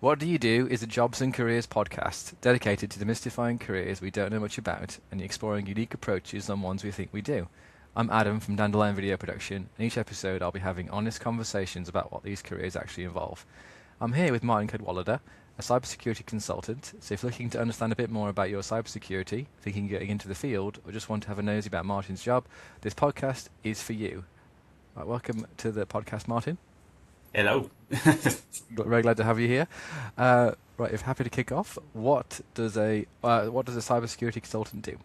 What Do You Do is a jobs and careers podcast dedicated to demystifying careers we don't know much about and exploring unique approaches on ones we think we do. I'm Adam from Dandelion Video Production, and each episode I'll be having honest conversations about what these careers actually involve. I'm here with Martin Cadwallader, a cybersecurity consultant, so if you're looking to understand a bit more about your cybersecurity, thinking of getting into the field, or just want to have a nosy about Martin's job, this podcast is for you. Right, welcome to the podcast, Martin. Hello. Very glad to have you here. Right, if happy to kick off, what does a cybersecurity consultant do?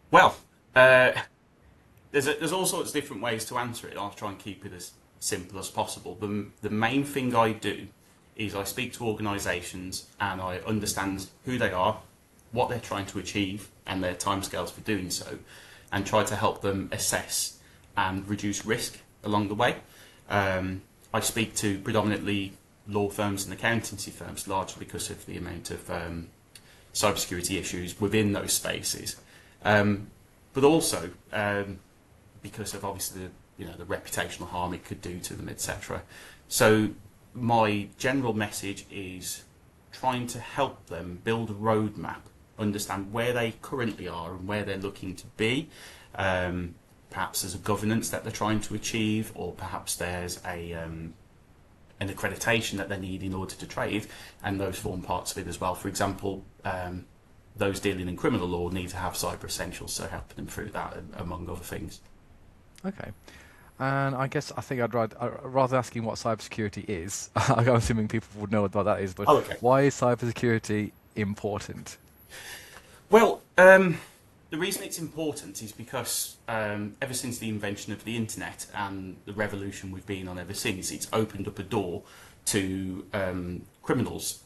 Well, there's all sorts of different ways to answer it. I'll try and keep it as simple as possible. The main thing I do is I speak to organisations and I understand who they are, what they're trying to achieve, and their timescales for doing so, and try to help them assess and reduce risk along the way. I speak to predominantly law firms and accountancy firms, largely because of the amount of cybersecurity issues within those spaces, but also because of obviously the reputational harm it could do to them, etc. So my general message is trying to help them build a roadmap, understand where they currently are and where they're looking to be. Perhaps there's a governance that they're trying to achieve, or perhaps there's an accreditation that they need in order to trade, and those form parts of it as well. For example, those dealing in criminal law need to have cyber essentials, so helping them through that, among other things. Okay. And I think I'd rather asking what cybersecurity is, I'm assuming people would know what that is, but Okay. Why is cybersecurity important? Well, the reason it's important is because ever since the invention of the internet and the revolution we've been on ever since, it's opened up a door to criminals.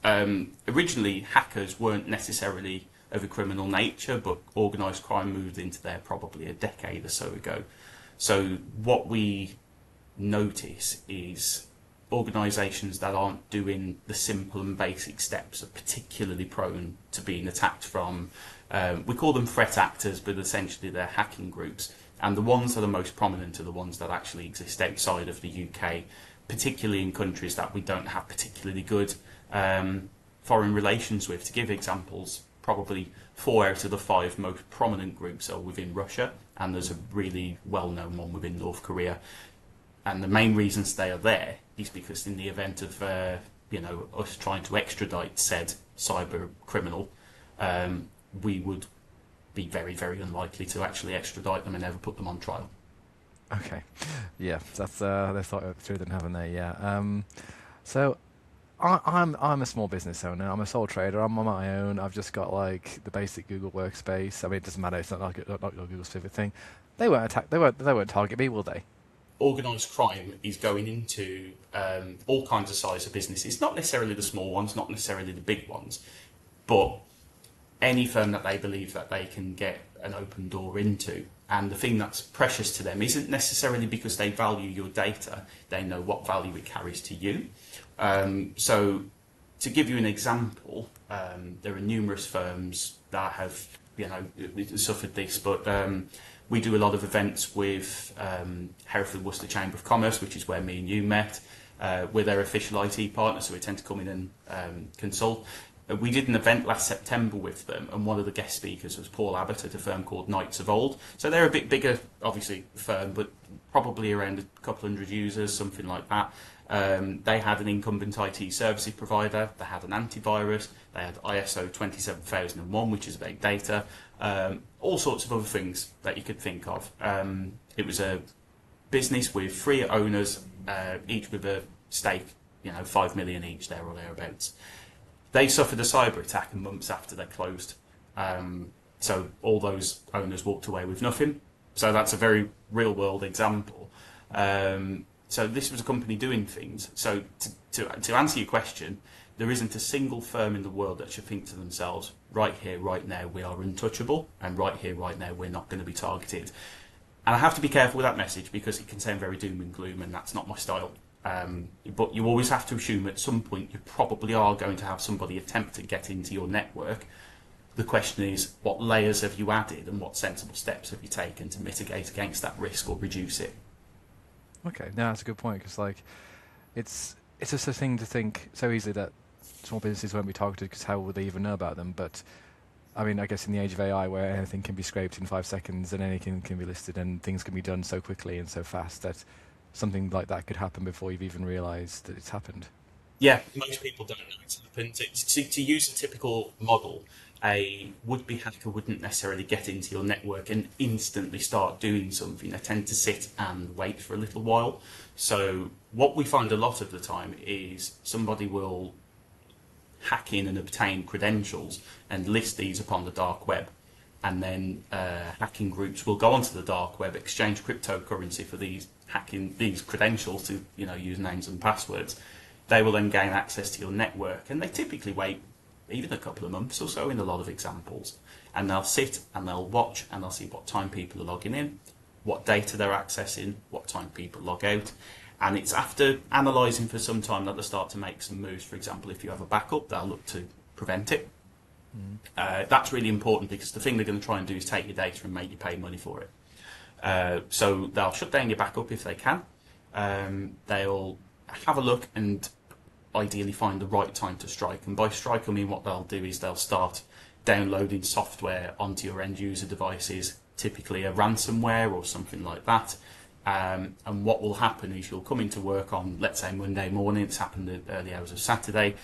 Originally, hackers weren't necessarily of a criminal nature, but organised crime moved into there probably a decade or so ago. So what we notice is organisations that aren't doing the simple and basic steps are particularly prone to being attacked from, we call them threat actors, but essentially they're hacking groups. And the ones that are most prominent are the ones that actually exist outside of the UK, particularly in countries that we don't have particularly good foreign relations with. To give examples, probably 4 out of the 5 most prominent groups are within Russia, and there's a really well-known one within North Korea. And the main reasons they are there is because in the event of us trying to extradite said cyber criminal, we would be very, very unlikely to actually extradite them and ever put them on trial. Okay, yeah, that's they thought it through then, haven't they? Yeah. So I'm a small business owner. I'm a sole trader. I'm on my own. I've just got like the basic Google workspace. I mean, it doesn't matter. It's not a Google specific thing. They won't attack. They won't target me, will they? Organised crime is going into all kinds of size of businesses, not necessarily the small ones, not necessarily the big ones, but any firm that they believe that they can get an open door into. And the thing that's precious to them isn't necessarily because they value your data, they know what value it carries to you. So to give you an example, there are numerous firms that have suffered this, but we do a lot of events with Hereford Worcester Chamber of Commerce, which is where me and you met. We're their official IT partner, so we tend to come in and consult. We did an event last September with them, and one of the guest speakers was Paul Abbott at a firm called Knights of Old. So they're a bit bigger, obviously, firm, but probably around a couple hundred users, something like that. They had an incumbent IT services provider, they had an antivirus, they had ISO 27001, which is about data, all sorts of other things that you could think of. It was a business with 3 owners, each with a stake, 5 million each, there or thereabouts. They suffered a cyber attack months after they closed. So all those owners walked away with nothing. So that's a very real world example. So this was a company doing things. So to answer your question, there isn't a single firm in the world that should think to themselves, right here, right now, we are untouchable, and right here, right now, we're not going to be targeted. And I have to be careful with that message because it can sound very doom and gloom, and that's not my style. But you always have to assume at some point you probably are going to have somebody attempt to get into your network. The question is, what layers have you added and what sensible steps have you taken to mitigate against that risk or reduce it? Okay, no, that's a good point because it's it's just a thing to think so easily that small businesses won't be targeted because how would they even know about them? But I mean, I guess in the age of AI, where anything can be scraped in 5 seconds and anything can be listed and things can be done so quickly and so fast that something like that could happen before you've even realised that it's happened. Yeah, most people don't know it's happened. To use a typical model, a would-be hacker wouldn't necessarily get into your network and instantly start doing something. They tend to sit and wait for a little while. So what we find a lot of the time is somebody will hack in and obtain credentials and list these upon the dark web. And then hacking groups will go onto the dark web, exchange cryptocurrency for these credentials to use names and passwords. They will then gain access to your network, and they typically wait even a couple of months or so in a lot of examples. And they'll sit and they'll watch and they'll see what time people are logging in, what data they're accessing, what time people log out. And it's after analysing for some time that they start to make some moves. For example, if you have a backup, they'll look to prevent it. That's really important because the thing they're going to try and do is take your data and make you pay money for it. So they'll shut down your backup if they can. They'll have a look and ideally find the right time to strike. And by strike, I mean what they'll do is they'll start downloading software onto your end user devices, typically a ransomware or something like that. And what will happen is you'll come into work on, let's say, Monday morning. It's happened in the early hours of Saturday.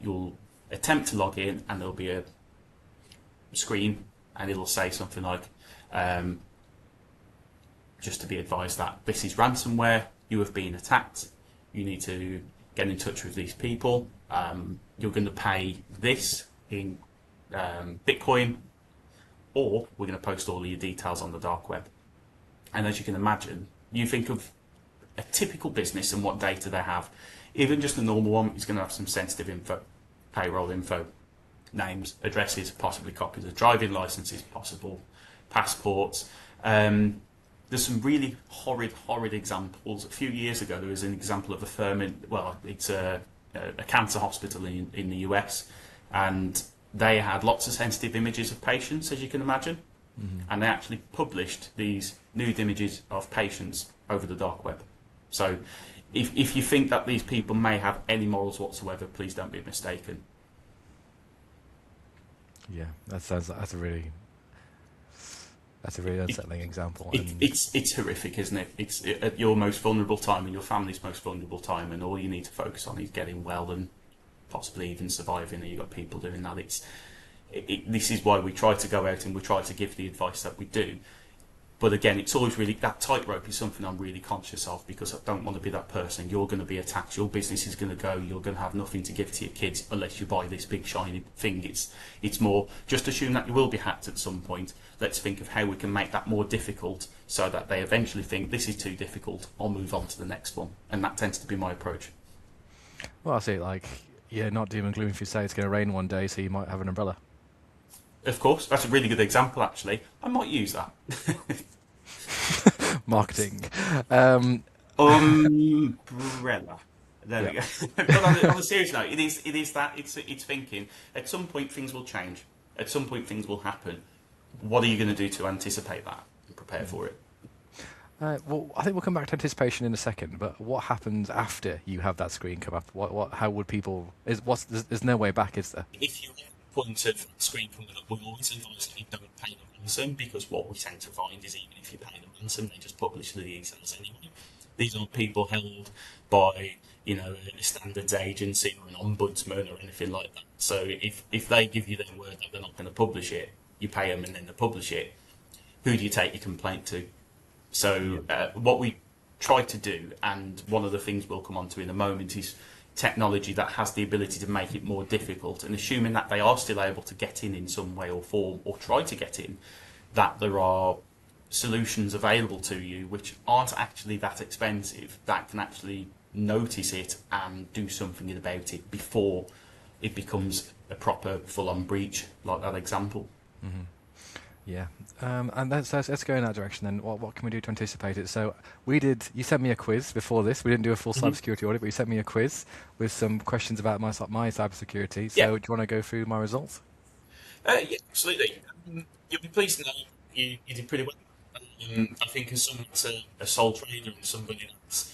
You'll attempt to log in and there'll be a screen and it'll say something like, just to be advised that this is ransomware, you have been attacked, you need to get in touch with these people, you're going to pay this in Bitcoin, or we're going to post all of your details on the dark web. And as you can imagine, you think of a typical business and what data they have. Even just a normal one is going to have some sensitive info, payroll info, names, addresses, possibly copies of driving licenses, possible passports. There's some really horrid examples. A few years ago, there was an example of a firm it's a cancer hospital in the US, and they had lots of sensitive images of patients, as you can imagine, and they actually published these nude images of patients over the dark web. So if you think that these people may have any morals whatsoever, please don't be mistaken. Yeah, that's a really unsettling example. It's horrific, isn't it? It's at your most vulnerable time and your family's most vulnerable time, and all you need to focus on is getting well and possibly even surviving. And you've got people doing that. This is why we try to go out and we try to give the advice that we do. But again, it's always really, that tightrope is something I'm really conscious of, because I don't want to be that person. You're going to be attacked, your business is going to go, you're going to have nothing to give to your kids unless you buy this big shiny thing. It's more, just assume that you will be hacked at some point. Let's think of how we can make that more difficult so that they eventually think, this is too difficult, I'll move on to the next one. And that tends to be my approach. Well, I see, not doom and gloom if you say it's going to rain one day, so you might have an umbrella. Of course, that's a really good example, actually. I might use that. Marketing. Umbrella. There we go. But on a serious note, it is that it's thinking. At some point, things will change. At some point, things will happen. What are you going to do to anticipate that and prepare for it? Well, I think we'll come back to anticipation in a second. But what happens after you have that screen come up? How would people? There's no way back, is there? If you're at the point of screen coming up, we'll always advise that you don't pay the ransom, because what we tend to find is even if you pay the ransom, they just publish the details anyway. These aren't people held by a standards agency or an ombudsman or anything like that. So if they give you their word that they're not going to publish it, you pay them and then they publish it, who do you take your complaint to? So what we try to do, and one of the things we'll come on to in a moment, is technology that has the ability to make it more difficult, and assuming that they are still able to get in some way or form, or try to get in, that there are solutions available to you which aren't actually that expensive, that can actually notice it and do something about it before it becomes a proper full-on breach, like that example. Mm-hmm. Yeah, and let's go in that direction then. What can we do to anticipate it? So you sent me a quiz before this. We didn't do a full cybersecurity audit, but you sent me a quiz with some questions about my cybersecurity. So do you want to go through my results? Yeah, absolutely. You'll be pleased to know you did pretty well. I think as someone that's a sole trader and somebody that's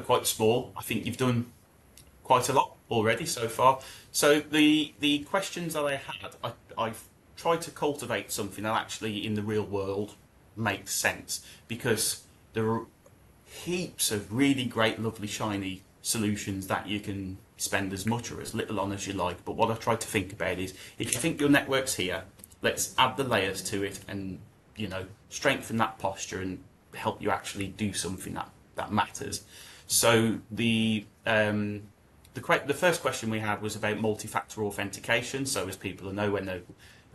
quite small. I think you've done quite a lot already so far. So the questions that I had, I've tried to cultivate something that actually in the real world makes sense, because there are heaps of really great, lovely, shiny solutions that you can spend as much or as little on as you like. But what I tried to think about is, if you think your network's here, let's add the layers to it and strengthen that posture and help you actually do something that matters. So the first question we had was about multi-factor authentication. So as people know, when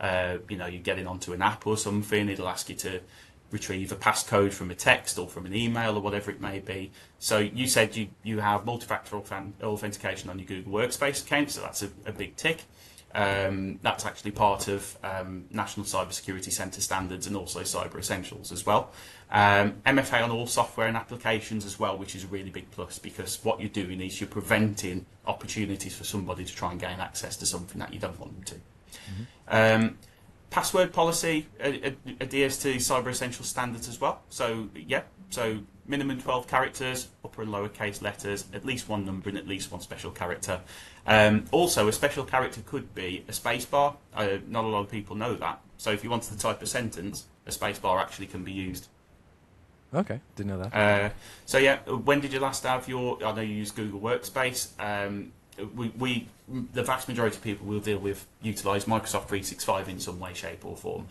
you're getting onto an app or something, it'll ask you to retrieve a passcode from a text or from an email or whatever it may be. So you said you have multi-factor authentication on your Google Workspace account, so that's a big tick. That's actually part of National Cybersecurity Centre standards and also Cyber Essentials as well. MFA on all software and applications as well, which is a really big plus, because what you're doing is you're preventing opportunities for somebody to try and gain access to something that you don't want them to. Mm-hmm. Password policy adheres to Cyber Essentials standards as well. So minimum 12 characters, upper and lower case letters, at least one number and at least one special character. Also, a special character could be a spacebar. Not a lot of people know that. So if you wanted to type a sentence, a spacebar actually can be used. Okay, didn't know that. When did you last have I know you use Google Workspace. The vast majority of people will utilise Microsoft 365 in some way, shape or form.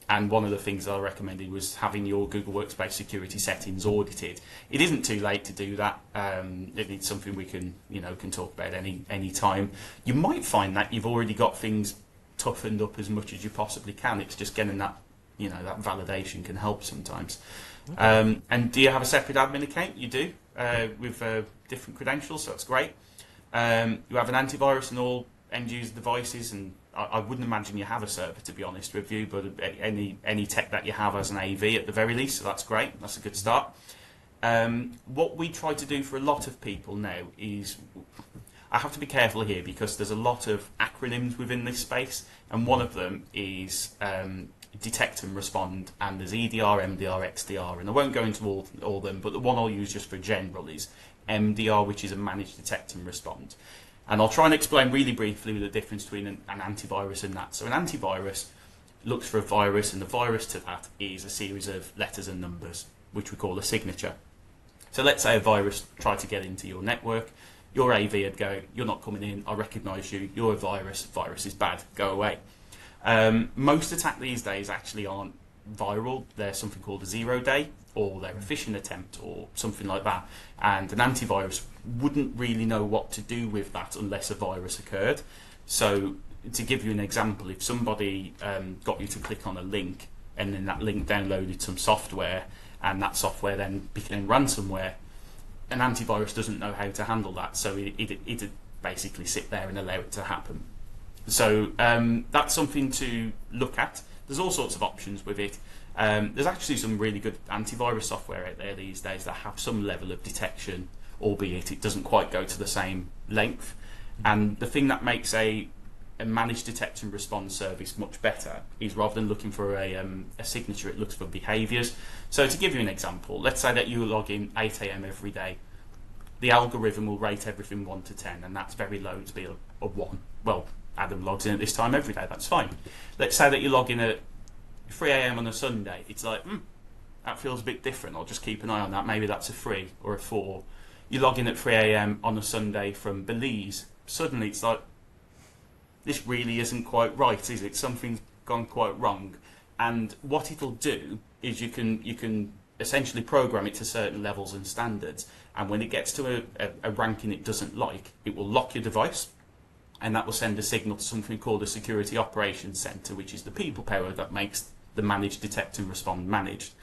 And one of the things I recommended was having your Google Workspace security settings audited. It isn't too late to do that. It's something we can talk about any time. You might find that you've already got things toughened up as much as you possibly can. It's just getting that that validation can help sometimes. Okay. And do you have a separate admin account? You do, with different credentials, so that's great. You have an antivirus on all end-user devices, and I wouldn't imagine you have a server, to be honest with you, but any tech that you have has an AV at the very least, so that's great. That's a good start. What we try to do for a lot of people now is, I have to be careful here because there's a lot of acronyms within this space, and one of them is detect and respond, and there's EDR, MDR, XDR, and I won't go into all of them, but the one I'll use just for general is MDR, which is a managed detect and respond. And I'll try and explain really briefly the difference between an antivirus and that. So an antivirus looks for a virus, and the virus to that is a series of letters and numbers, which we call a signature. So let's say a virus tried to get into your network. Your AV would go, "You're not coming in, I recognise you, you're a virus is bad, go away." Most attacks these days actually aren't viral. They're something called a 0-day, or they're a phishing attempt or something like that. And an antivirus wouldn't really know what to do with that unless a virus occurred. So to give you an example, if somebody got you to click on a link and then that link downloaded some software and that software then became ransomware, an antivirus doesn't know how to handle that. So it'd basically sit there and allow it to happen. So that's something to look at. There's all sorts of options with it. There's actually some really good antivirus software out there these days that have some level of detection, albeit it doesn't quite go to the same length. And the thing that makes a managed detect and respond service much better is, rather than looking for a signature, it looks for behaviours. So to give you an example, let's say that you log in 8 a.m. every day. The algorithm will rate everything 1 to 10, and that's very low to be a 1. Well, Adam logs in at this time every day, that's fine. Let's say that you log in at 3 a.m. on a Sunday. It's like, that feels a bit different. I'll just keep an eye on that. Maybe that's a 3 or a 4. You log in at 3 a.m. on a Sunday from Belize. Suddenly it's like, this really isn't quite right, is it? Something's gone quite wrong. And what it'll do is you can essentially program it to certain levels and standards. And when it gets to a ranking it doesn't like, it will lock your device. And that will send a signal to something called a Security Operations Centre, which is the people power that makes the managed detect and respond managed.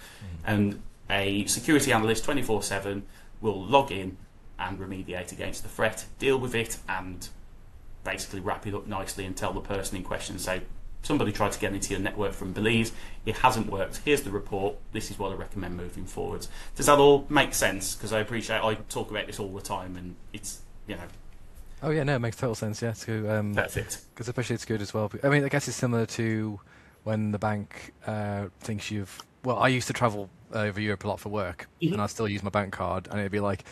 And a security analyst 24/7 will log in and remediate against the threat, deal with it, and basically wrap it up nicely and tell the person in question, say, somebody tried to get into your network from Belize, it hasn't worked, here's the report, this is what I recommend moving forwards. Does that all make sense? Because I talk about this all the time, and it's, Oh yeah, no, it makes total sense. Yeah, perfect. Because especially it's good as well. I mean, I guess it's similar to when the bank thinks you've well, I used to travel over Europe a lot for work, Mhm. and I still use my bank card, and it'd be like,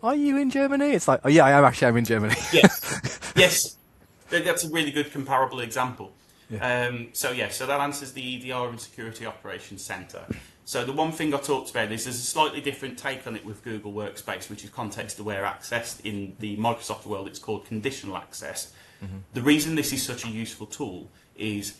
"Are you in Germany?" It's like, "Oh yeah, I am actually. I'm in Germany." Yes, yes, that's a really good comparable example. Yeah. So that answers the EDR and Security Operations Center. So the one thing I talked about is there's a slightly different take on it with Google Workspace, which is context-aware access. In the Microsoft world, it's called conditional access. The reason this is such a useful tool is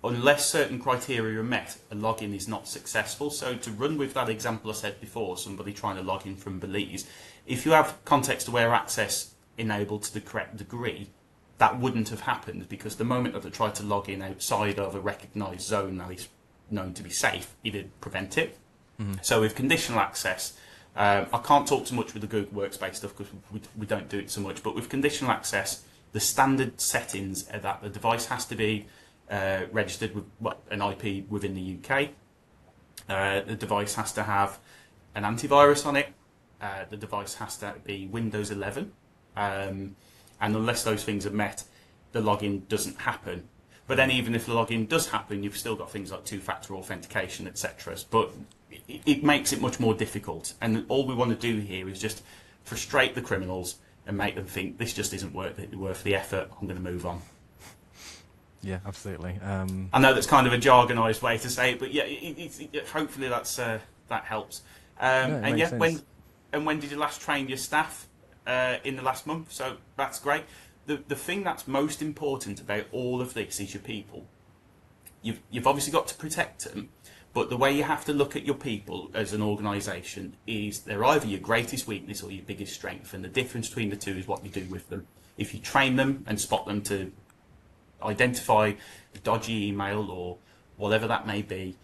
unless certain criteria are met, a login is not successful. So to run with that example I said before, somebody trying to log in from Belize, if you have context-aware access enabled to the correct degree, that wouldn't have happened because the moment that they tried to log in outside of a recognised zone that is known to be safe, it'd prevent it. So with conditional access, I can't talk too much with the Google Workspace stuff because we don't do it so much, but with conditional access, the standard settings are that the device has to be registered with an IP within the UK. The device has to have an antivirus on it. The device has to be Windows 11. And unless those things are met, the login doesn't happen. But then even if the login does happen, you've still got things like two-factor authentication, etc. But it makes it much more difficult. And all we want to do here is just frustrate the criminals and make them think this just isn't worth the effort. I'm going to move on. Yeah, absolutely. I know that's kind of a jargonised way to say it, but yeah, hopefully that helps. And yeah, sense. when did you last train your staff? In the last month, so that's great. The thing that's most important about all of this is your people. You've obviously got to protect them, but the way you have to look at your people as an organisation is they're either your greatest weakness or your biggest strength, and the difference between the two is what you do with them. If you train them and spot them to identify a dodgy email or whatever that may be,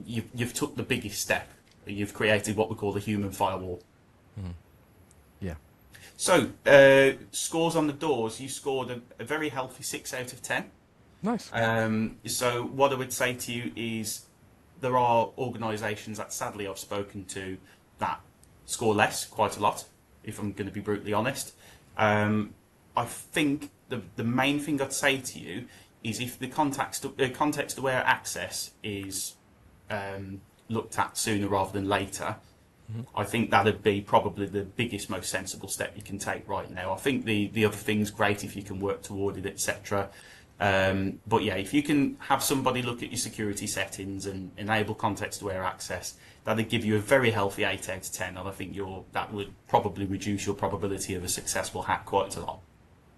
you've took the biggest step. You've created what we call the human firewall. Yeah. So, scores on the doors, you scored a very healthy 6 out of 10. Nice. So what I would say to you is there are organisations that sadly I've spoken to that score less, quite a lot, if I'm going to be brutally honest. I think the main thing I'd say to you is if the context-aware access is looked at sooner rather than later, I think that'd be probably the biggest, most sensible step you can take right now. I think the other thing's great if you can work toward it, etc. But yeah, if you can have somebody look at your security settings and enable context-aware access, that'd give you a very healthy 8 out of 10, and I think that would probably reduce your probability of a successful hack quite a lot.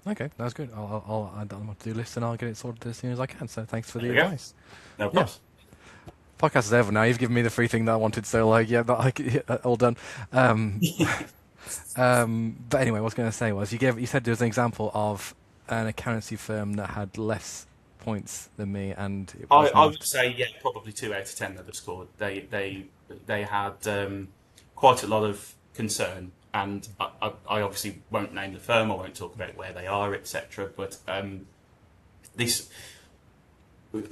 Okay, that's good. I'll add that on my to-do list and I'll get it sorted as soon as I can. So thanks for the There you go. advice. No problem. Podcast is over now. You've given me the free thing that I wanted, so all done. But anyway, what I was going to say was you said there was an example of an accountancy firm that had less points than me, and it was I would say probably 2 out of 10 that have scored. They had quite a lot of concern, and I obviously won't name the firm. I won't talk about where they are, etc. But this.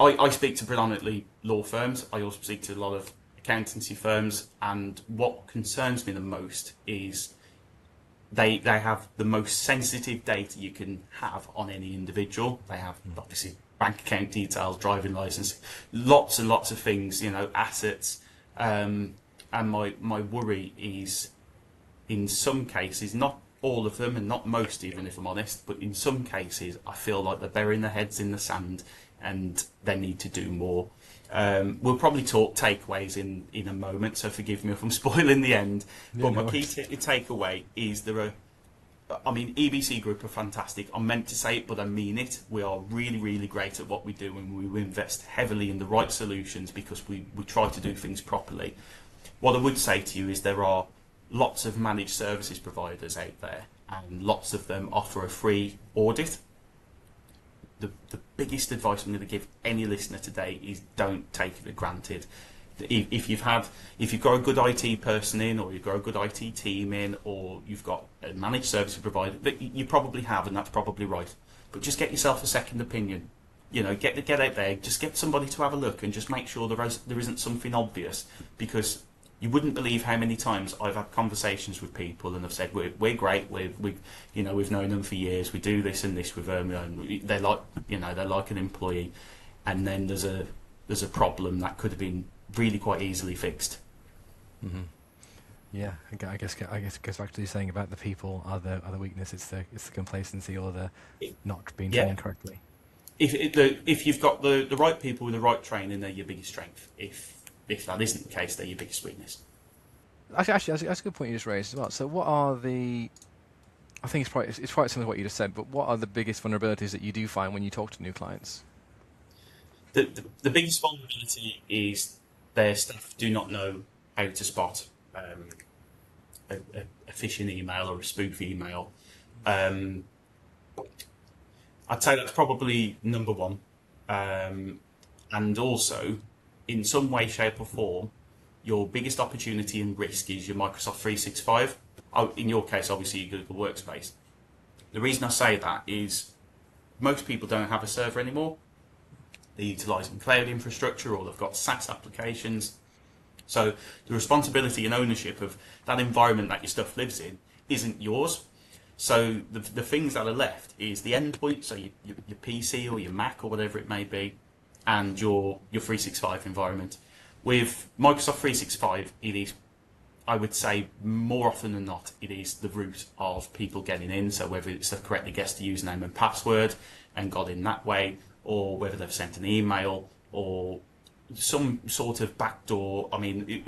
I speak to predominantly law firms. I also speak to a lot of accountancy firms, and what concerns me the most is they have the most sensitive data you can have on any individual. They have obviously bank account details, driving license, lots and lots of things, assets. And my worry is, in some cases, not all of them, and not most, even if I'm honest, but in some cases, I feel like they're burying their heads in the sand and they need to do more. We'll probably talk takeaways in a moment, so forgive me if I'm spoiling the end. But my key takeaway is EBC Group are fantastic. I'm meant to say it, but I mean it. We are really, really great at what we do, and we invest heavily in the right solutions because we try to do things properly. What I would say to you is there are lots of managed services providers out there, and lots of them offer a free audit. The biggest advice I'm going to give any listener today is don't take it for granted. If you've got a good IT person in, or you've got a good IT team in, or you've got a managed service provider, that you probably have, and that's probably right. But just get yourself a second opinion. Get out there, just get somebody to have a look, and just make sure there isn't something obvious, because you wouldn't believe how many times I've had conversations with people and I've said we're great, we've known them for years, we do this and this with them, they're like an employee, and then there's a problem that could have been really quite easily fixed. Hmm. Yeah, I guess it goes back to you saying about the people are the weakness. It's the complacency or the not being Yeah. trained correctly. If you've got the right people with the right training, they're your biggest strength. If that isn't the case, they're your biggest weakness. Actually, that's a good point you just raised as well. So, what are the? I think it's quite similar to what you just said. But what are the biggest vulnerabilities that you do find when you talk to new clients? The biggest vulnerability is their staff do not know how to spot a phishing email or a spoof email. Um, I'd say that's probably number one. And also, in some way, shape, or form, your biggest opportunity and risk is your Microsoft 365. Oh, in your case, obviously, your Google Workspace. The reason I say that is most people don't have a server anymore. They're utilising cloud infrastructure or they've got SaaS applications. So the responsibility and ownership of that environment that your stuff lives in isn't yours. So the things that are left is the endpoint, so your PC or your Mac or whatever it may be, and your 365 environment. With Microsoft 365, it is, I would say, more often than not, it is the route of people getting in. So whether it's they've correctly guessed the username and password and got in that way, or whether they've sent an email or some sort of backdoor. I mean,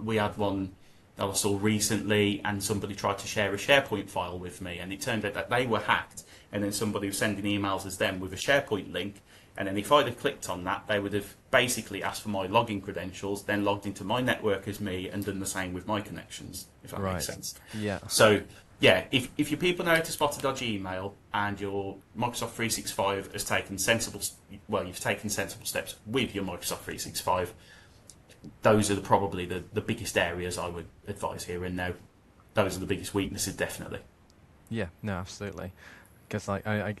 we had one that I saw recently, and somebody tried to share a SharePoint file with me, and it turned out that they were hacked, and then somebody was sending emails as them with a SharePoint link, and then if I'd have clicked on that, they would have basically asked for my login credentials, then logged into my network as me, and done the same with my connections, if that makes sense. Yeah. So, yeah, if your people know how to spot a dodgy email and your Microsoft 365 has taken you've taken sensible steps with your Microsoft 365, those are probably the biggest areas I would advise here and now. Those are the biggest weaknesses, definitely. Yeah. No, absolutely. Because I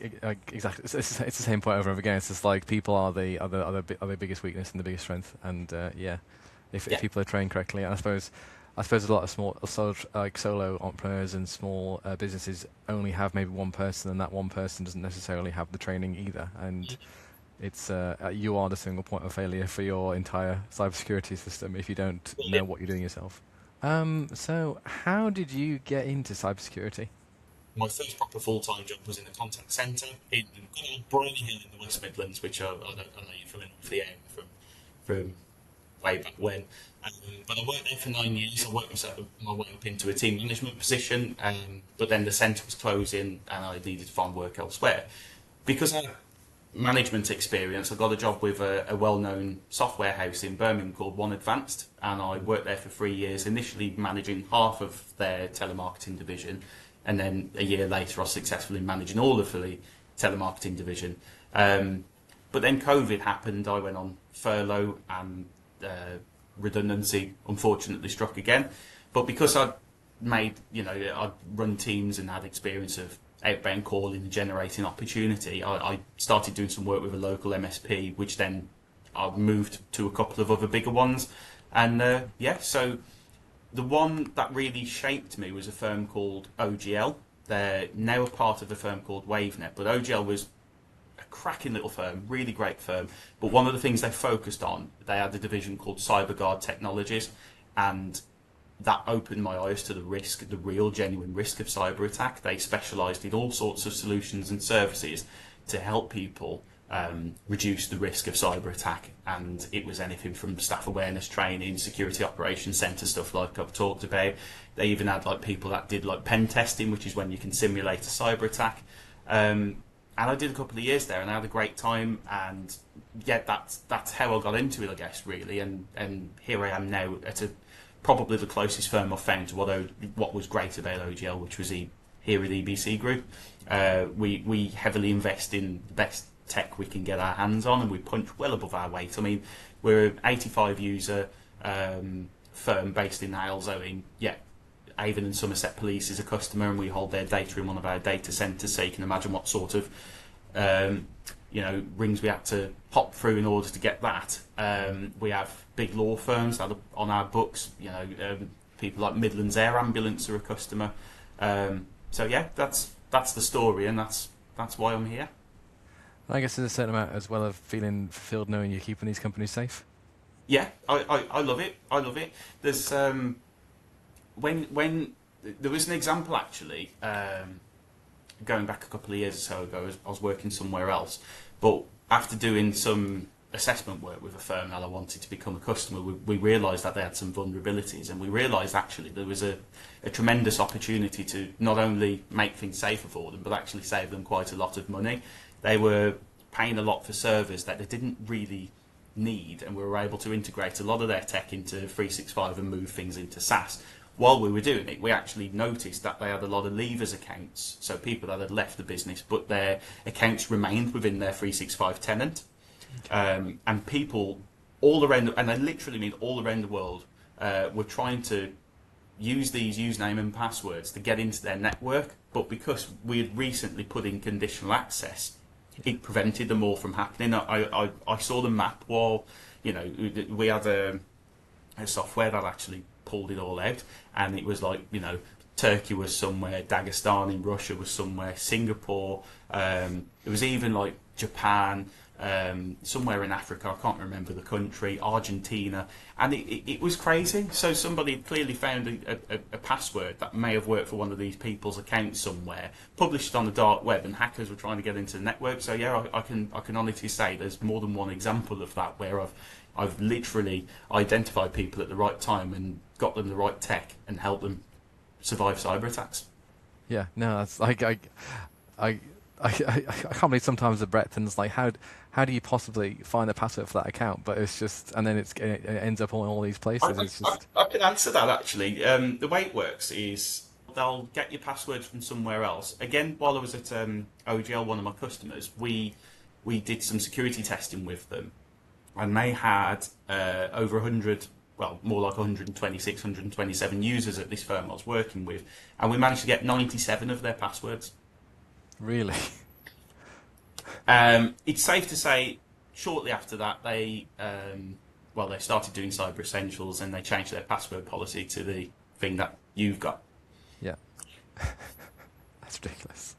exactly, it's the same point over and over again. It's just like people are the biggest weakness and the biggest strength, and yeah, if people are trained correctly, and I suppose a lot of solo entrepreneurs and small businesses only have maybe one person, and that one person doesn't necessarily have the training either, and it's you are the single point of failure for your entire cybersecurity system if you don't know what you're doing yourself. So how did you get into cybersecurity? My first proper full-time job was in a contact centre in good old Briley Hill in the West Midlands, which I know you're familiar with the area from way back when. But I worked there for 9 years. I worked my way up into a team management position, but then the centre was closing and I needed to find work elsewhere. Because I had management experience, I got a job with a well-known software house in Birmingham called One Advanced, and I worked there for 3 years, initially managing half of their telemarketing division, and then a year later I was successful in managing all of the telemarketing division. But then COVID happened, I went on furlough, and redundancy unfortunately struck again. But because I'd run teams and had experience of outbound calling and generating opportunity, I started doing some work with a local MSP, which then I moved to a couple of other bigger ones. And so the one that really shaped me was a firm called OGL. They're now a part of a firm called WaveNet, but OGL was a cracking little firm, really great firm. But one of the things they focused on, they had a division called CyberGuard Technologies, and that opened my eyes to the risk, the real genuine risk of cyber attack. They specialised in all sorts of solutions and services to help people reduce the risk of cyber attack, and it was anything from staff awareness training, security operations centre stuff like I've talked about. They even had like people that did like pen testing, which is when you can simulate a cyber attack. And I did a couple of years there, and I had a great time. And yeah, that's how I got into it, I guess, really. And here I am now at probably the closest firm I've found to what was great about OGL, which was here at EBC Group. We heavily invest in the best tech we can get our hands on, and we punch well above our weight. I mean, we're an 85 user firm based in Aylesbury. Yeah, Avon and Somerset Police is a customer, and we hold their data in one of our data centres, so you can imagine what sort of rings we had to hop through in order to get that. We have big law firms that are on our books. People like Midlands Air Ambulance are a customer. So yeah, that's the story, and that's why I'm here. I guess there's a certain amount as well of feeling fulfilled knowing you're keeping these companies safe. Yeah, I love it. I love it. There's when there was an example actually, going back a couple of years or so ago. I was working somewhere else, but after doing some assessment work with a firm that I wanted to become a customer, we realised that they had some vulnerabilities, and we realised actually there was a tremendous opportunity to not only make things safer for them, but actually save them quite a lot of money. They were paying a lot for servers that they didn't really need, and we were able to integrate a lot of their tech into 365 and move things into SaaS. While we were doing it, we actually noticed that they had a lot of leavers accounts, so people that had left the business, but their accounts remained within their 365 tenant. And people all around, and I literally mean all around the world, were trying to use these username and passwords to get into their network, but because we had recently put in conditional access, it prevented them all from happening. I saw the map while, we had a software that actually pulled it all out, and it was like, Turkey was somewhere, Dagestan in Russia was somewhere, Singapore, it was even like Japan, somewhere in Africa, I can't remember the country, Argentina, and it was crazy. So somebody clearly found a password that may have worked for one of these people's accounts somewhere, published it on the dark web, and hackers were trying to get into the network. So yeah, I can honestly say there's more than one example of that where I've literally identified people at the right time and got them the right tech and helped them survive cyber attacks. Yeah, no, that's like I can't believe sometimes the breadth, and it's like how do you possibly find the password for that account? But it's just, and then it ends up on all these places. It's just I can answer that actually. The way it works is they'll get your passwords from somewhere else. Again, while I was at OGL, one of my customers, we did some security testing with them, and they had over 100, well, more like 126, 127 users at this firm I was working with, and we managed to get 97 of their passwords. really. It's safe to say, shortly after that, they started doing Cyber Essentials, and they changed their password policy to the thing that you've got. Yeah. That's ridiculous.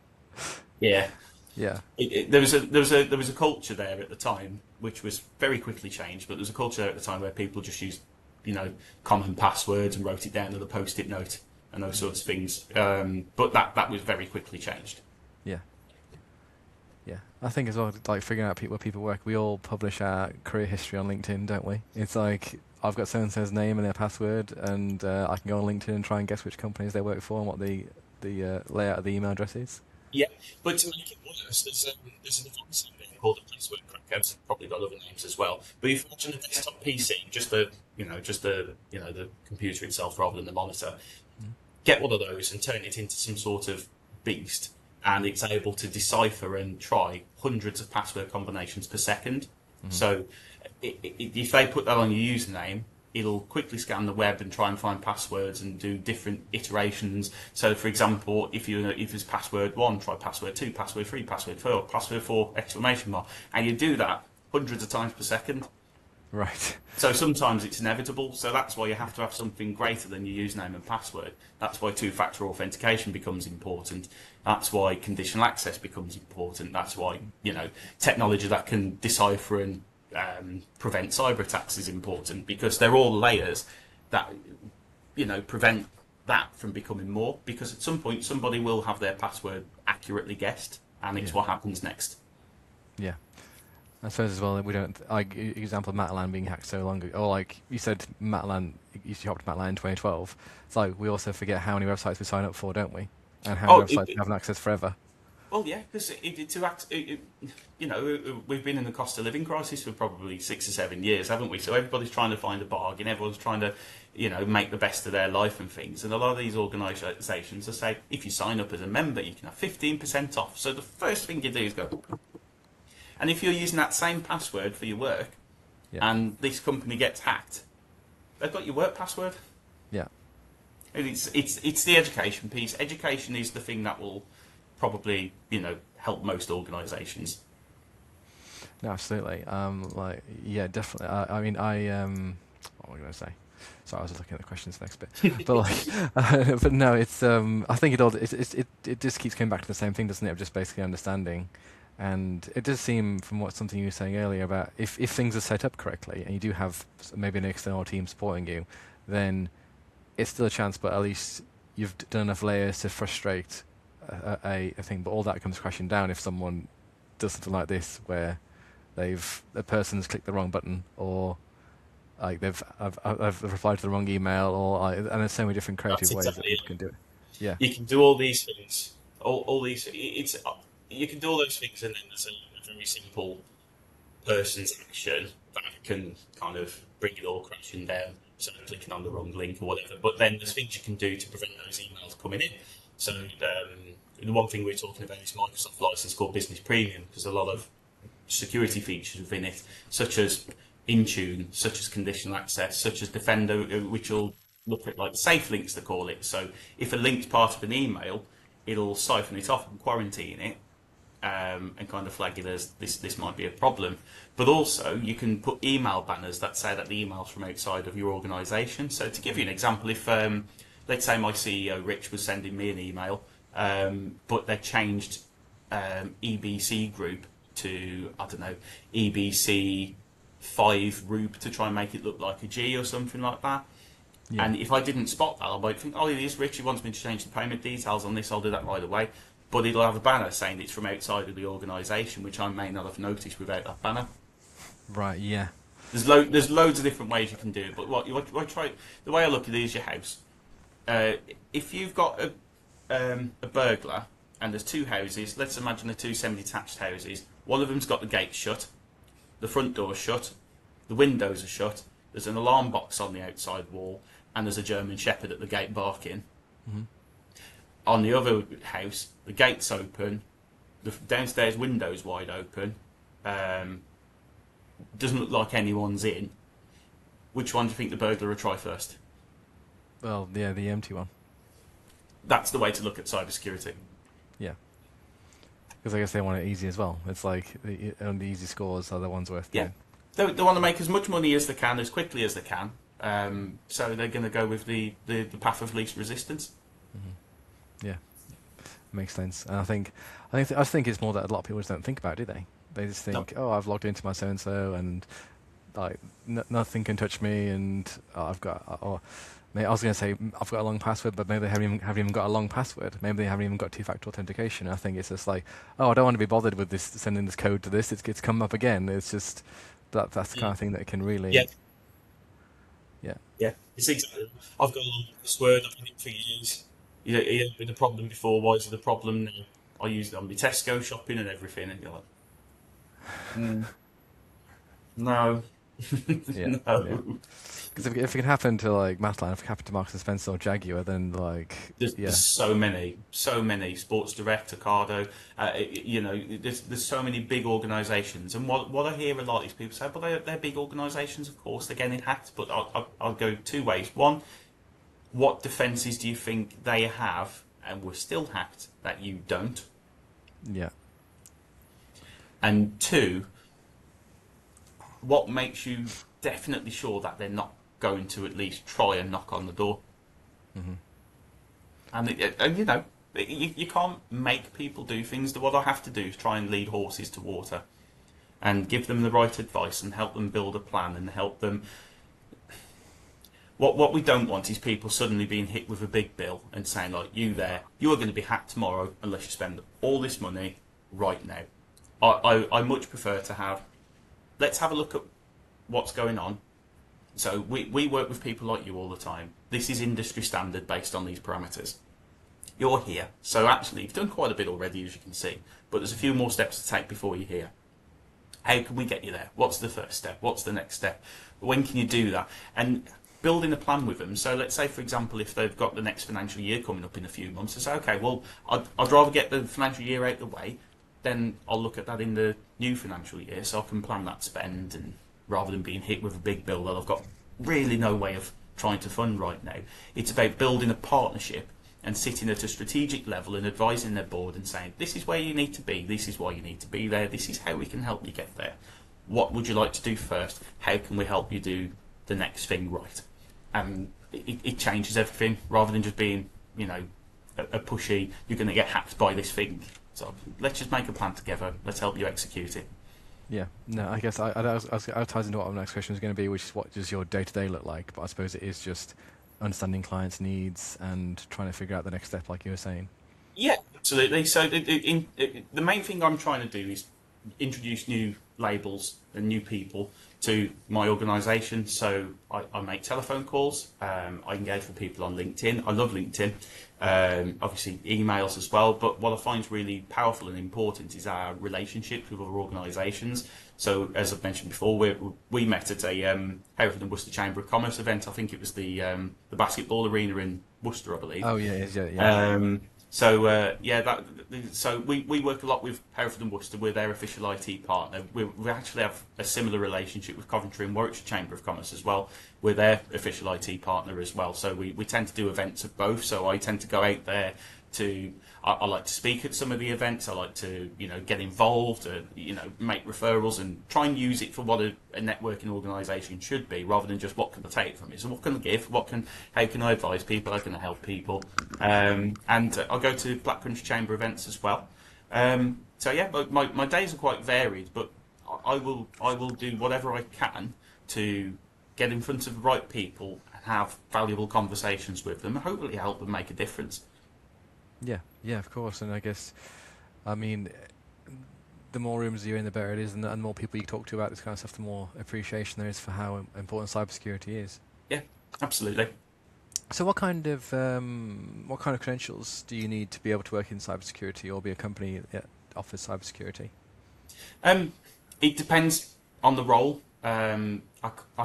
Yeah. Yeah. There was a culture there at the time, which was very quickly changed. But there was a culture there at the time where people just used, common passwords and wrote it down on a post-it note and those sorts of things. But that was very quickly changed. Yeah. Yeah. I think as well, like figuring out where people work, we all publish our career history on LinkedIn, don't we? It's like, I've got so-and-so's name and their password, and I can go on LinkedIn and try and guess which companies they work for and what the layout of the email address is. Yeah, but to make it worse, there's a device in there called a password cracker. It's probably got other names as well. But if you imagine a desktop PC, just the computer itself rather than the monitor, get one of those and turn it into some sort of beast, and it's able to decipher and try hundreds of password combinations per second. So if they put that on your username, it'll quickly scan the web and try and find passwords and do different iterations. So, for example, if it's password 1, try password 2, password 3, password 4, password 4, exclamation mark. And you do that hundreds of times per second. Right. So sometimes it's inevitable. So that's why you have to have something greater than your username and password. That's why two-factor authentication becomes important. That's why conditional access becomes important. That's why, technology that can decipher and prevent cyber attacks is important, because they're all layers that prevent that from becoming more, because at some point somebody will have their password accurately guessed, and it's what happens next. Yeah. I suppose as well, we don't, like, example of Matalan being hacked so long ago, or like you said, Matalan, you hopped to Matalan in 2012. It's like we also forget how many websites we sign up for, don't we? And how many websites we haven't accessed forever. Well, yeah, because we've been in the cost of living crisis for probably 6 or 7 years, haven't we? So everybody's trying to find a bargain. Everyone's trying to, make the best of their life and things. And a lot of these organisations will say, if you sign up as a member, you can have 15% off. So the first thing you do is go. And if you're using that same password for your work, and this company gets hacked, they've got your work password. Yeah. And it's the education piece. Education is the thing that will probably help most organisations. No, absolutely. Definitely. What am I going to say? Sorry, I was looking at the questions next bit. But no, it's. I think it just keeps coming back to the same thing, doesn't it? Of just basically understanding And it does seem, from what something you were saying earlier, about if things are set up correctly and you do have maybe an external team supporting you, then it's still a chance, but at least you've done enough layers to frustrate a thing. But all that comes crashing down if someone does something like this, where the person's clicked the wrong button, or like I've replied to the wrong email, or and there's so many different creative That's ways that exactly people it. can do it. Yeah, You can do all these things, all these. It's you can do all those things, and then there's a very simple person's action that can kind of bring it all crashing down. So clicking on the wrong link or whatever. But then there's things you can do to prevent those emails coming in. So the one thing we're talking about is Microsoft license called Business Premium, because a lot of security features within it, such as Intune, such as conditional access, such as Defender, which will look at like the safe links they call it. So if a link's part of an email, it'll siphon it off and quarantine it, and kind of flag it as this might be a problem. But also you can put email banners that say that the email's from outside of your organisation. So to give you an example, if let's say my CEO Rich was sending me an email, but they changed EBC group to, I don't know, EBC 5 group to try and make it look like a G or something like that. yeah, And if I didn't spot that, I might think, oh, it is Rich, he wants me to change the payment details on this, I'll do that right away. But it'll have a banner saying it's from outside of the organisation, which I may not have noticed without that banner. right, yeah, There's loads of different ways you can do it, but what try the way I look at it is your house. If you've got a burglar and there's two houses, let's imagine they're two semi-detached houses. One of them's got the gate shut, the front door's shut, the windows are shut. There's an alarm box on the outside wall, and there's a German Shepherd at the gate barking. hmm On the other house, the gate's open, the downstairs window's wide open. Doesn't look like anyone's in. Which one do you think the burglar will try first? well, yeah, the empty one, That's the way to look at cybersecurity. yeah, because I guess they want it easy as well. It's like only the easy scores are the ones worth Yeah. doing. They want to make as much money as they can, as quickly as they can. So they're going to go with the path of least resistance. Yeah, makes sense. And I just think it's more that a lot of people just don't think about it, do they? They just think, oh, I've logged into my so and so, and like nothing can touch me, and I've got. Or I was going to say I've got a long password, but maybe they haven't even got a long password. Maybe they haven't even got two-factor authentication. I think it's just like, oh, I don't want to be bothered with this, sending this code to this. It's come up again. It's just that's the kind of thing that can really. Yeah. Yeah. Yeah, it's exactly. I've got a long password. I've had it for years. It hasn't been a problem before. Why is it a problem now? I use it on my Tesco shopping and everything, and you're like, no, Yeah. no. Yeah. Because if it can happen to like Matalan, if it can happen to Marks and Spencer or Jaguar, then like There's so many. Sports Direct, Ocado. There's so many big organisations, and what I hear a lot is people say, "But they're big organisations, of course, they're getting hacked." But I'll go two ways. One, what defences do you think they have, and were still hacked that you don't? yeah, And two, what makes you definitely sure that they're not going to at least try and knock on the door? hmm And you can't make people do things. What I have to do is try and lead horses to water, and give them the right advice, and help them build a plan, and help them. What we don't want is people suddenly being hit with a big bill and saying, like, you are going to be hacked tomorrow unless you spend all this money right now. I much prefer to have, let's have a look at what's going on. So we work with people like you all the time. This is industry standard based on these parameters. You're here. So actually, you've done quite a bit already, as you can see. But there's a few more steps to take before you're here. How can we get you there? What's the first step? What's the next step? When can you do that? And building a plan with them. So let's say, for example, if they've got the next financial year coming up in a few months, they say, okay, well, I'd rather get the financial year out the way, then I'll look at that in the new financial year, so I can plan that spend, and rather than being hit with a big bill that I've got really no way of trying to fund right now. It's about building a partnership and sitting at a strategic level and advising their board and saying, this is where you need to be, this is why you need to be there, this is how we can help you get there. What would you like to do first? How can we help you do the next thing right? And it changes everything, rather than just being, a pushy, you're going to get hacked by this thing. So let's just make a plan together. Let's help you execute it. Yeah, no, I guess I ties into what my next question was going to be, which is what does your day-to-day look like? But I suppose it is just understanding clients' needs and trying to figure out the next step, like you were saying. Yeah, absolutely. So the main thing I'm trying to do is introduce new labels and new people to my organisation. So I make telephone calls. I engage with people on LinkedIn. I love LinkedIn. Obviously emails as well. But what I find is really powerful and important is our relationships with other organisations. So as I've mentioned before, we met at a Hereford and Worcester Chamber of Commerce event. I think it was the basketball arena in Worcester, I believe. Oh yeah, yeah. So we work a lot with Hereford and Worcester. We're their official IT partner. We actually have a similar relationship with Coventry and Warwickshire Chamber of Commerce as well. We're their official IT partner as well. So we tend to do events of both. So I tend to go out there to. I like to speak at some of the events. I like to get involved, make referrals and try and use it for what a networking organisation should be, rather than just what can I take from it. So what can I give? How can I advise people? How can I help people? And I go to Black Country Chamber events as well. My days are quite varied, but I will do whatever I can to get in front of the right people and have valuable conversations with them, and hopefully help them make a difference. Yeah, of course. And I guess, I mean, the more rooms you're in, the better it is, and the more people you talk to about this kind of stuff, the more appreciation there is for how important cybersecurity is. Yeah, absolutely. So what kind of credentials do you need to be able to work in cybersecurity or be a company that offers cybersecurity? It depends on the role. I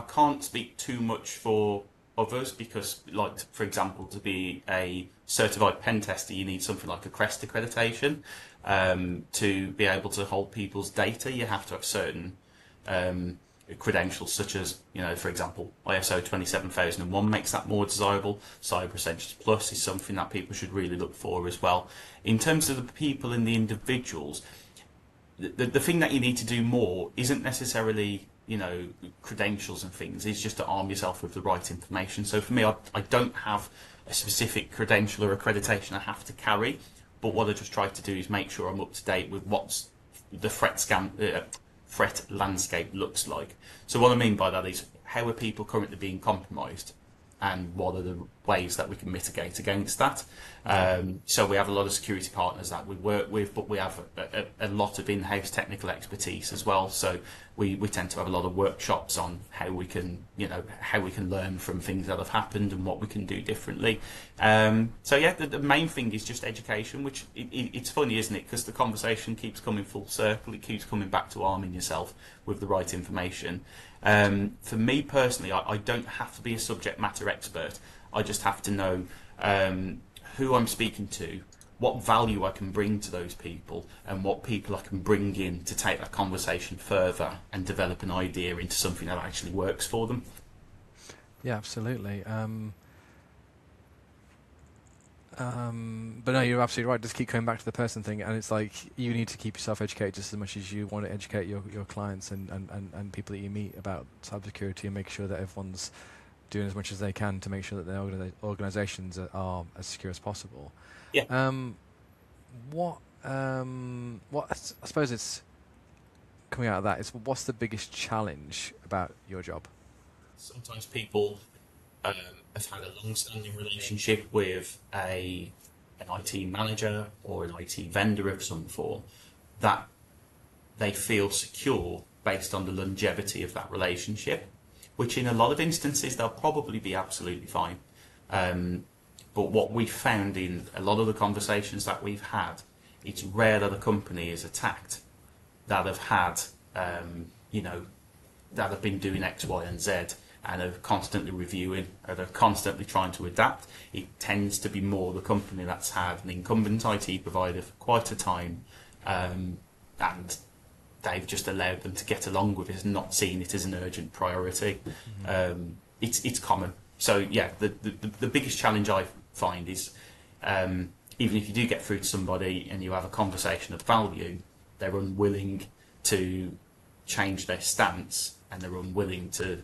can't speak too much for others because, like, for example, to be a certified pen tester, you need something like a CREST accreditation. To be able to hold people's data, you have to have certain credentials, such as, for example, ISO 27001 makes that more desirable. Cyber Essentials Plus is something that people should really look for as well. In terms of the people and the individuals, the thing that you need to do more isn't necessarily credentials and things. It's just to arm yourself with the right information. So for me, I don't have a specific credential or accreditation I have to carry, but what I just try to do is make sure I'm up to date with what's the threat landscape looks like. So what I mean by that is, how are people currently being compromised, and what are the ways that we can mitigate against that? So we have a lot of security partners that we work with, but we have a lot of in-house technical expertise as well. So we tend to have a lot of workshops on how we can learn from things that have happened and what we can do differently. The main thing is just education, which it's funny, isn't it? Because the conversation keeps coming full circle. It keeps coming back to arming yourself with the right information. For me personally, I don't have to be a subject matter expert. I just have to know who I'm speaking to, what value I can bring to those people, and what people I can bring in to take that conversation further and develop an idea into something that actually works for them. Yeah, absolutely. But no, you're absolutely right. Just keep coming back to the person thing, and it's like you need to keep yourself educated just as much as you want to educate your clients and people that you meet about cybersecurity, and make sure that everyone's doing as much as they can to make sure that their organisations are as secure as possible. Yeah. What I suppose it's coming out of that is, what's the biggest challenge about your job? Sometimes people have had a long-standing relationship with an IT manager or an IT vendor of some form, that they feel secure based on the longevity of that relationship, which in a lot of instances they'll probably be absolutely fine. But what we found in a lot of the conversations that we've had, it's rare that a company is attacked that have had, that have been doing X, Y, and Z, and are constantly reviewing, and are constantly trying to adapt. It tends to be more the company that's had an incumbent IT provider for quite a time, and they've just allowed them to get along with it and not seeing it as an urgent priority. Mm-hmm. It's common. So yeah, the biggest challenge I find is, even if you do get through to somebody and you have a conversation of value, they're unwilling to change their stance, and they're unwilling to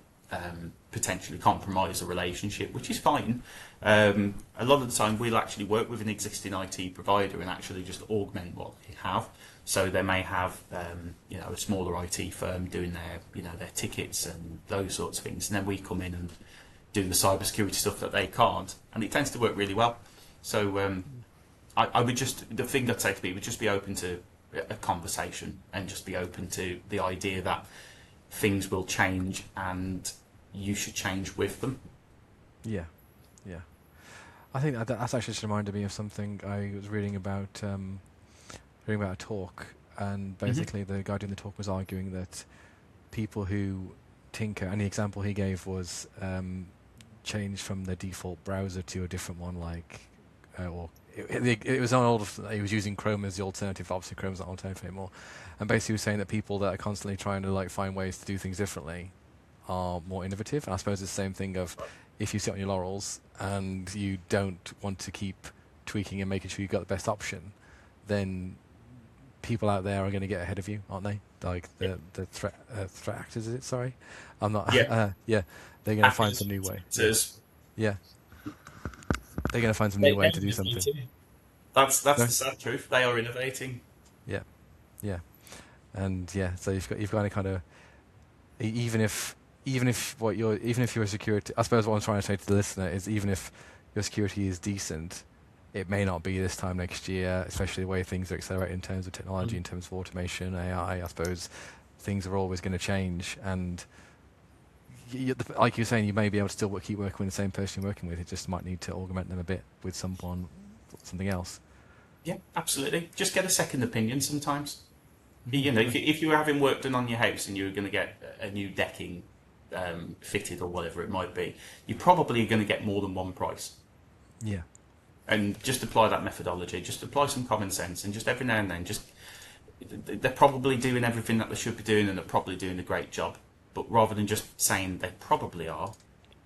potentially compromise a relationship, which is fine. A lot of the time, we'll actually work with an existing IT provider and actually just augment what they have. So they may have, a smaller IT firm doing their tickets and those sorts of things, and then we come in and do the cybersecurity stuff that they can't, and it tends to work really well. So I would the thing I'd say to people would just be open to a conversation and just be open to the idea that things will change and you should change with them. Yeah. I think that's actually just reminded me of something I was reading about a talk, and basically the guy doing the talk was arguing that people who tinker, and the example he gave was change from the default browser to a different one, it was on old. He was using Chrome as the alternative. Obviously, Chrome's not alternative anymore. And basically, he was saying that people that are constantly trying to find ways to do things differently are more innovative. And I suppose it's the same thing of if you sit on your laurels and you don't want to keep tweaking and making sure you've got the best option, then people out there are going to get ahead of you, aren't they? Like the threat actors, is it? Sorry, I'm not. Yeah. Yeah, they're going to find some new way. Yeah. They're going to find some new way to do something. That's the sad truth. They are innovating. Yeah, and so you've got to kind of even if you're a security. I suppose what I'm trying to say to the listener is even if your security is decent, it may not be this time next year. Especially the way things are accelerating in terms of technology, in terms of automation, AI. I suppose things are always going to change, and like you're saying, you may be able to still keep working with the same person you're working with. It just might need to augment them a bit with something else. Yeah, absolutely. Just get a second opinion sometimes. If you were having work done on your house and you were going to get a new decking fitted or whatever it might be, you're probably going to get more than one price. Yeah. And just apply that methodology. Just apply some common sense, and just every now and then, they're probably doing everything that they should be doing, and they're probably doing a great job. But rather than just saying they probably are,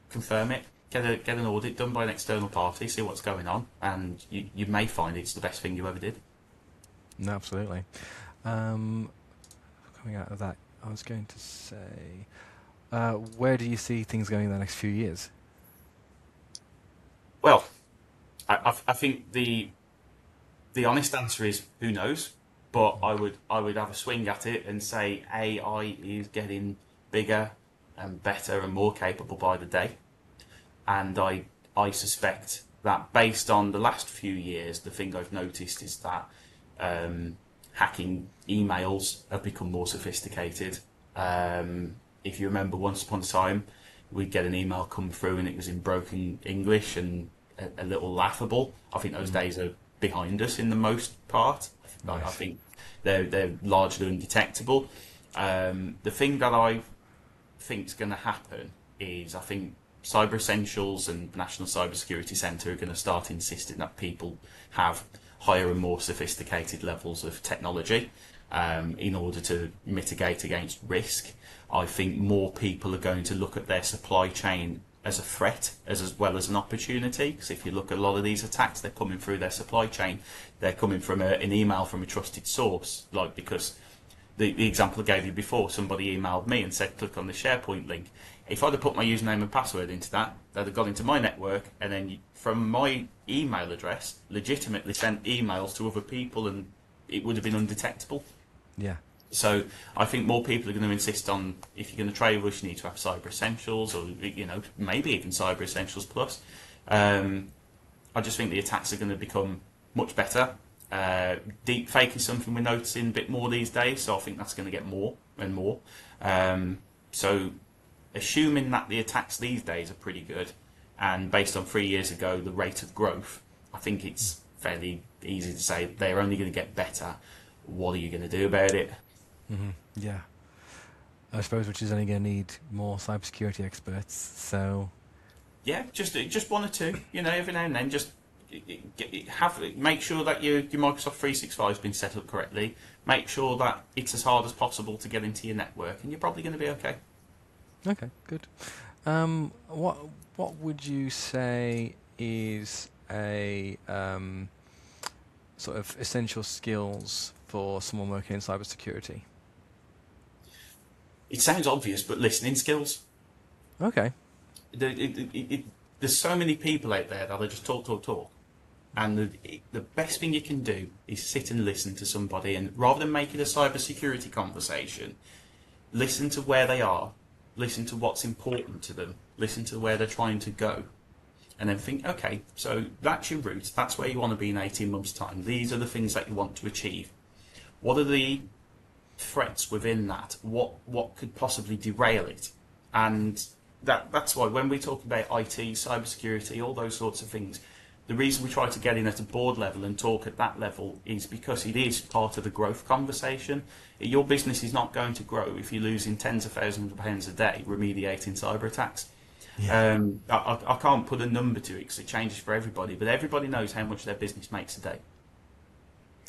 confirm it. Get an audit done by an external party, see what's going on, and you may find it's the best thing you ever did. No, absolutely. Coming out of that, I was going to say, where do you see things going in the next few years? Well, I think the honest answer is who knows, but I would have a swing at it and say AI is getting bigger and better and more capable by the day. And I suspect that based on the last few years, the thing I've noticed is that hacking emails have become more sophisticated. If you remember, once upon a time, we'd get an email come through and it was in broken English and a little laughable. I think those days are behind us in the most part. Nice. I think they're largely undetectable. The thing that I think is going to happen is I think Cyber Essentials and the National Cybersecurity Centre are going to start insisting that people have higher and more sophisticated levels of technology in order to mitigate against risk. I think more people are going to look at their supply chain as a threat as well as an opportunity, because if you look at a lot of these attacks, they're coming through their supply chain. They're coming from an email from a trusted source, because the example I gave you before, somebody emailed me and said click on the SharePoint link. If I'd have put my username and password into that, they'd have got into my network, and then from my email address legitimately sent emails to other people, and it would have been undetectable. Yeah. So I think more people are going to insist on, if you're going to trade with us, you need to have Cyber Essentials, or maybe even Cyber Essentials Plus. I just think the attacks are going to become much better. Deep fake is something we're noticing a bit more these days, so I think that's going to get more and more. So assuming that the attacks these days are pretty good, and based on 3 years ago the rate of growth, I think it's fairly easy to say they're only going to get better. What are you going to do about it? Mm-hmm. Yeah, I suppose which is only going to need more cybersecurity experts. So yeah, just one or two. Every now and then, just make sure that your Microsoft 365 has been set up correctly. Make sure that it's as hard as possible to get into your network, and you're probably going to be okay. Okay, good. What would you say is a sort of essential skills for someone working in cybersecurity? It sounds obvious, but listening skills. Okay. There's so many people out there that are just talk. And the best thing you can do is sit and listen to somebody, and rather than make it a cybersecurity conversation, listen to where they are, listen to what's important to them, listen to where they're trying to go, and then think, okay, so that's your route, that's where you want to be in 18 months' time, these are the things that you want to achieve. What are the threats within that? What could possibly derail it? And that's why when we talk about IT, cybersecurity, all those sorts of things, the reason we try to get in at a board level and talk at that level is because it is part of the growth conversation. Your business is not going to grow if you're losing tens of thousands of pounds a day remediating cyber attacks. Yeah. I can't put a number to it because it changes for everybody, but everybody knows how much their business makes a day.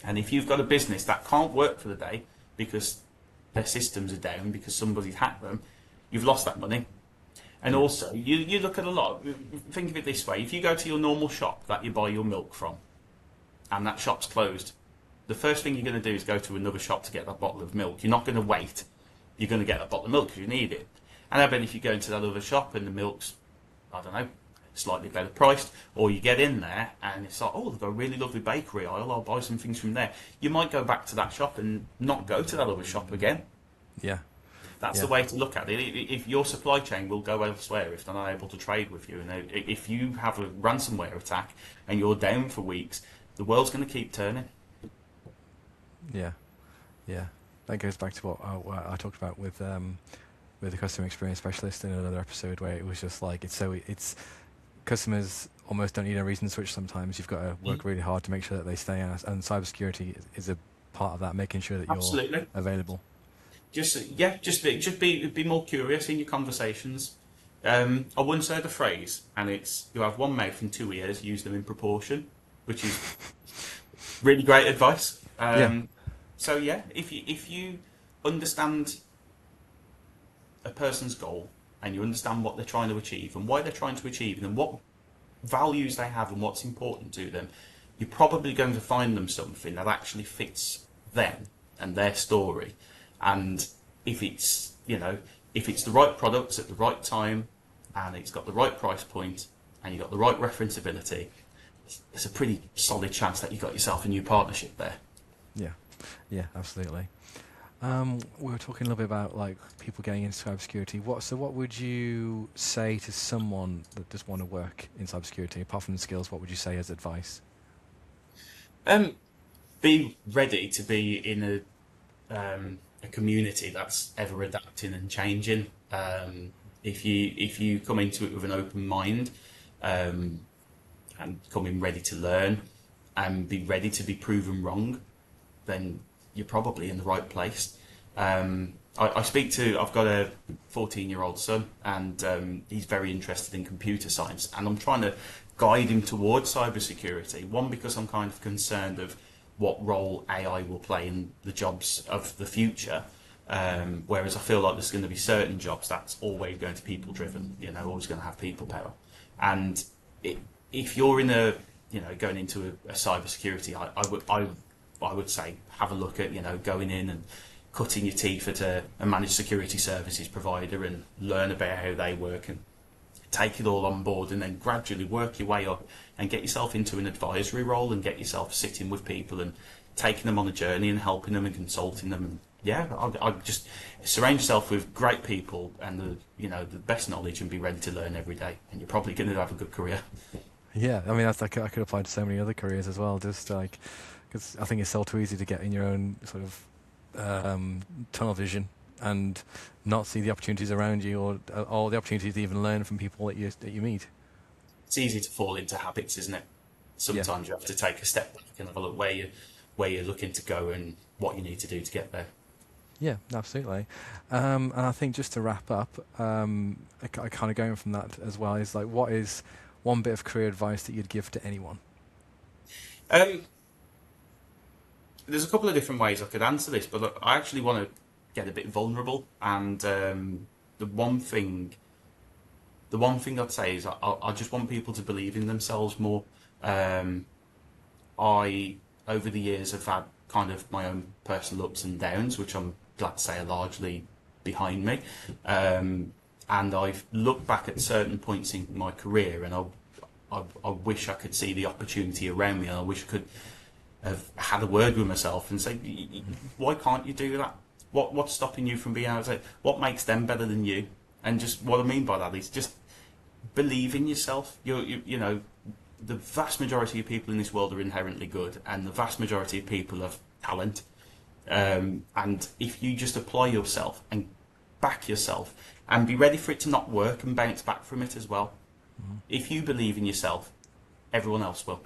And if you've got a business that can't work for the day because their systems are down, because somebody's hacked them, you've lost that money. And also, you look at a lot, think of it this way, if you go to your normal shop that you buy your milk from, and that shop's closed, the first thing you're going to do is go to another shop to get that bottle of milk. You're not going to wait, you're going to get that bottle of milk because you need it. And I bet if you go into that other shop and the milk's, I don't know, slightly better priced, or you get in there and it's like, oh, they've got a really lovely bakery aisle, I'll buy some things from there. You might go back to that shop and not go to that other shop again. Yeah. That's the way to look at it. If your supply chain will go elsewhere if they're not able to trade with you, and if you have a ransomware attack and you're down for weeks, the world's going to keep turning. Yeah, yeah. That goes back to what I talked about with the customer experience specialist in another episode, where it was just like it's customers almost don't need a reason to switch. Sometimes you've got to work really hard to make sure that they stay, and cybersecurity is a part of that, making sure that you're available. Just be more curious in your conversations. I once heard a phrase, and it's you have one mouth and two ears, use them in proportion, which is really great advice. So yeah, if you understand a person's goal and you understand what they're trying to achieve and why they're trying to achieve it and what values they have and what's important to them, you're probably going to find them something that actually fits them and their story. And if it's the right products at the right time and it's got the right price point and you've got the right referenceability, there's a pretty solid chance that you've got yourself a new partnership there. Yeah, absolutely. We were talking a little bit about like people getting into cybersecurity. What would you say to someone that just want to work in cybersecurity? Apart from the skills, what would you say as advice? Be ready to be in a community that's ever adapting and changing. If you come into it with an open mind and come in ready to learn and be ready to be proven wrong, then you're probably in the right place. I've got a 14-year-old son, and he's very interested in computer science, and I'm trying to guide him towards cybersecurity. One, because I'm kind of concerned of what role AI will play in the jobs of the future, whereas I feel like there's going to be certain jobs that's always going to be people driven, always going to have people power. And if you're in going into a cybersecurity, I would say have a look at going in and cutting your teeth at a managed security services provider and learn about how they work and take it all on board, and then gradually work your way up and get yourself into an advisory role and get yourself sitting with people and taking them on a journey and helping them and consulting them. And I just surround yourself with great people and the best knowledge and be ready to learn every day, and you're probably going to have a good career. Yeah, I mean I could apply to so many other careers as well. Just like because I think it's all too easy to get in your own sort of tunnel vision and not see the opportunities around you, or the opportunities to even learn from people that you meet. It's easy to fall into habits, isn't it? Sometimes you have to take a step back and have a look where you're looking to go and what you need to do to get there. Yeah, absolutely. And I think just to wrap up, kind of going from that as well, is like, what is one bit of career advice that you'd give to anyone? There's a couple of different ways I could answer this, but look, I actually want to get a bit vulnerable. And the one thing I'd say is I just want people to believe in themselves more. I, over the years, have had kind of my own personal ups and downs, which I'm glad to say are largely behind me. And and I've looked back at certain points in my career, and I wish I could see the opportunity around me, and I wish I could have had a word with myself and say, why can't you do that? What's stopping you from being able to? What makes them better than you? And just what I mean by that is just believe in yourself. You know, the vast majority of people in this world are inherently good, and the vast majority of people have talent. And if you just apply yourself and back yourself and be ready for it to not work and bounce back from it as well. Mm-hmm. If you believe in yourself, everyone else will.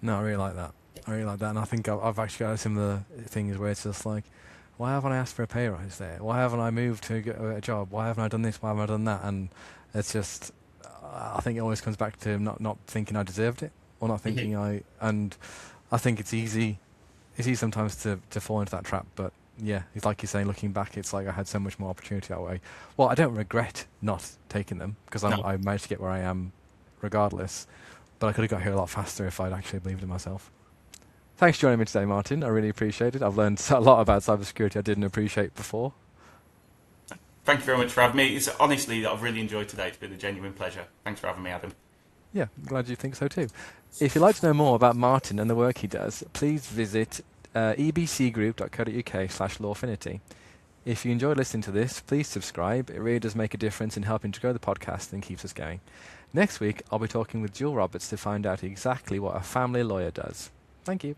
No, I really like that. And I think I've actually got a similar things where it's just like, why haven't I asked for a pay rise there? Why haven't I moved to get a job? Why haven't I done this? Why haven't I done that? And it's just, I think it always comes back to not thinking I deserved it, or not thinking and I think it's easy sometimes to fall into that trap, but yeah, it's like you're saying, looking back, it's like I had so much more opportunity that way. Well, I don't regret not taking them, because I managed to get where I am regardless, but I could have got here a lot faster if I'd actually believed in myself. Thanks for joining me today, Martin. I really appreciate it. I've learned a lot about cybersecurity I didn't appreciate before. Thank you very much for having me. It's honestly, I've really enjoyed today. It's been a genuine pleasure. Thanks for having me, Adam. Yeah, I'm glad you think so too. If you'd like to know more about Martin and the work he does, please visit ebcgroup.co.uk/lawfinity. If you enjoyed listening to this, please subscribe. It really does make a difference in helping to grow the podcast and keeps us going. Next week, I'll be talking with Jill Roberts to find out exactly what a family lawyer does. Thank you.